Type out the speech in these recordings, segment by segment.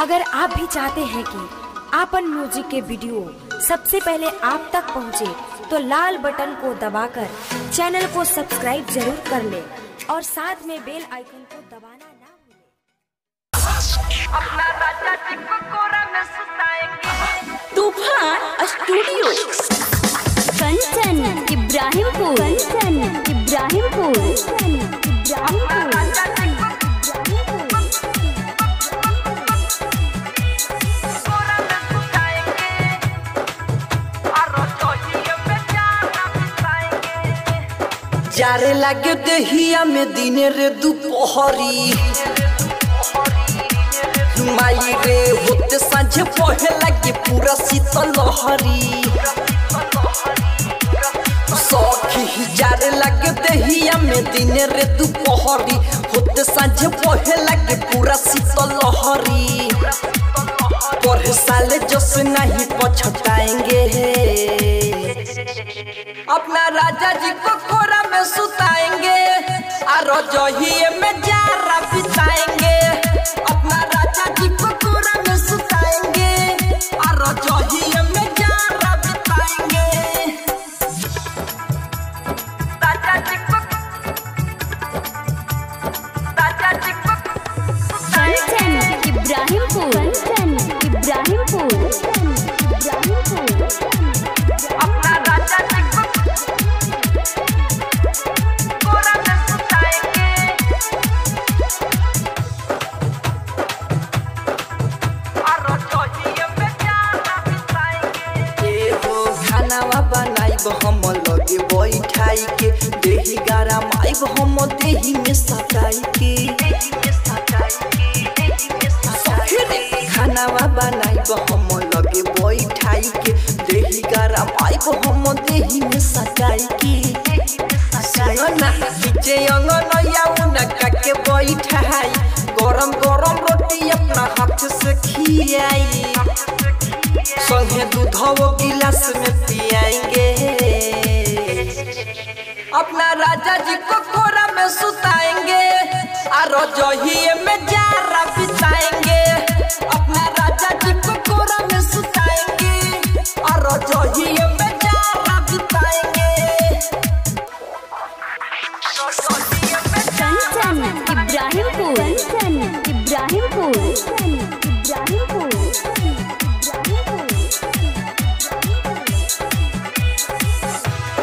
अगर आप भी चाहते हैं कि आपन म्यूजिक के वीडियो सबसे पहले आप तक पहुंचे, तो लाल बटन को दबाकर चैनल को सब्सक्राइब जरूर कर ले और साथ में बेल आइकन को दबाना ना भूलें। अपना राजा जी को कोरा में सुताएंगे। तूफान स्टूडियो कंचन इब्राहिमपुर, कंचन इब्राहिमपुर। जारे लागे दहिया में दिने रे दुपहरी, माई रे होते सांझे पहे लागे पूरा शीतल लहरी। सखी जारे लागे दहिया में दिने रे दुपहरी, होते सांझे पहे लागे पूरा शीतल लहरी। पर साले जस नहीं पछताएंगे, अपना राजा जी को कोरा में सुताएंगे और रजोहिए में जारा बिताएंगे। अपना राजा जी को कोरा में सुताएंगे और रजोहिए में जारा बिताएंगे। राजा जी को कंचन इब्राहिमपुर, कंचन इब्राहिमपुर। अपना राजा जी को कोरा में सुताएंगे और रजोहिए में जारा बिताएंगे। ए हो खानावा बनाइब हम लगे बैठाई के, देही गारा माइब हम देही में सटाई के। खानावा बनाइब हम लगे बैठाई के, देही गारा माइब हम देही में सटाई के। सुनना पीछे अंगनैया उनका के बैठाई, गरम गरम रोटी अपना हाथ से खियाई, संगे दूधो गिलास में पियाएंगे। अपना राजा जी को कोरा में सुताएंगे और रजोहिए में जारा बिताएंगे। अपना राजा जी को कोरा में सुताएंगे और रजोहिए में जारा बिताएंगे। कंचन इब्राहिमपुर, कंचन इब्राहिमपुर।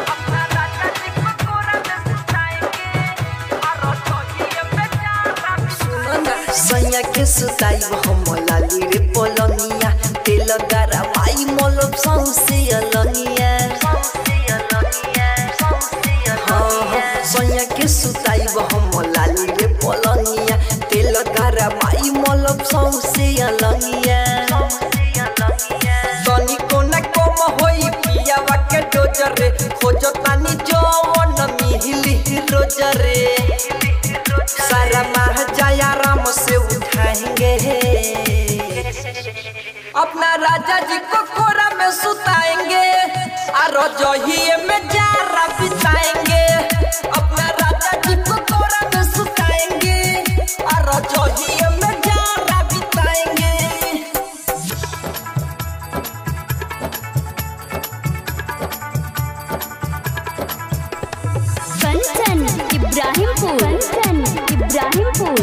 अपना राजा जी को कोरा में सुताएंगे और रजोहिए में जारा बिताएंगे। सैया के सुताइब हम लाली रे पलनिया, तेल गारा माई मलब सौसे अलनिया। सैया के सुताइब हम लाली रे पलनिया, तेल गारा माई मलब सौसे अलनिया। तनी कोना कम होई पियावा के डोजरे, खोजो तानी जवन मिहिली रोजरे। सारा माह जाया राम से उठाएंगे, अपना राजा जी को कोरा में सुताएंगे और रजोहिए में जारा बिताएंगे। अपना राजा जी को कोरा में सुताएंगे और रजोहिए में जारा बिताएंगे। कंचन इब्राहिमपुर, कंचन इब्राहिमपुर।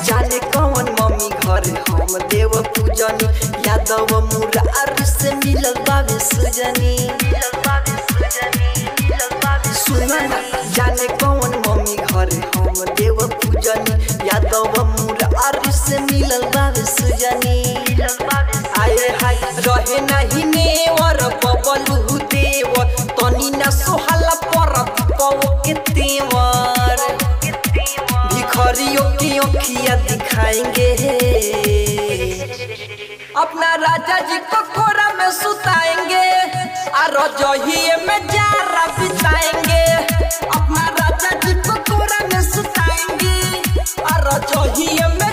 जाने कौन मम्मी घर हम देव पूजनी, यादव मुरारी से मिलल बाबे सुजनी। सुना जाने कौन मम्मी घर हम देव पूजनी, यादव मुरारी से मिलल बाबे सुजनी। आए हाय रहे नहीं नेवर बबलू देव, तनी ना सोहला पर पव के तेवर। भिखरियों की ओखिया दिखाएंगे, अपना राजा जी को कोरा में सुताएंगे और रजोहिए में जारा बिताएंगे। अपना राजा जी को कोरा में सुताएंगे और रजोहिए में